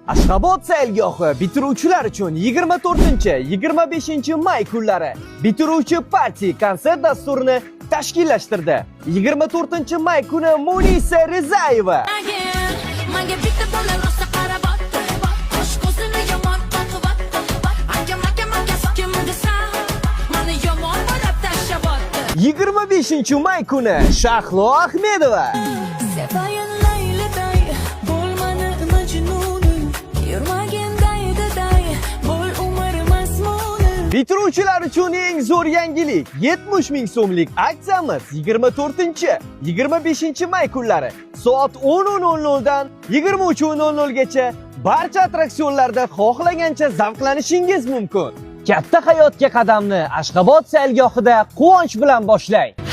Ashxobod sayilgohi bitiruvchilar uchun 24-25 may kunlari bitiruvchi parti konsert dasturini tashkillashtirdi. 24 may kuni Munisa Rizayeva Yigirma 25 may kuni Shahlo Ahmedova bitiruvchilar uchun eng zo'r yangilik 70 ming so'mlik aksiyamiz 24-25 may kunlari soat 10:00 dan 23:00 gacha barcha attraksionlarda xohlagancha zavqlanishingiz mumkin. Katta hayotga qadamni Ashxobod sayilgohida quvonch bilan boshlang.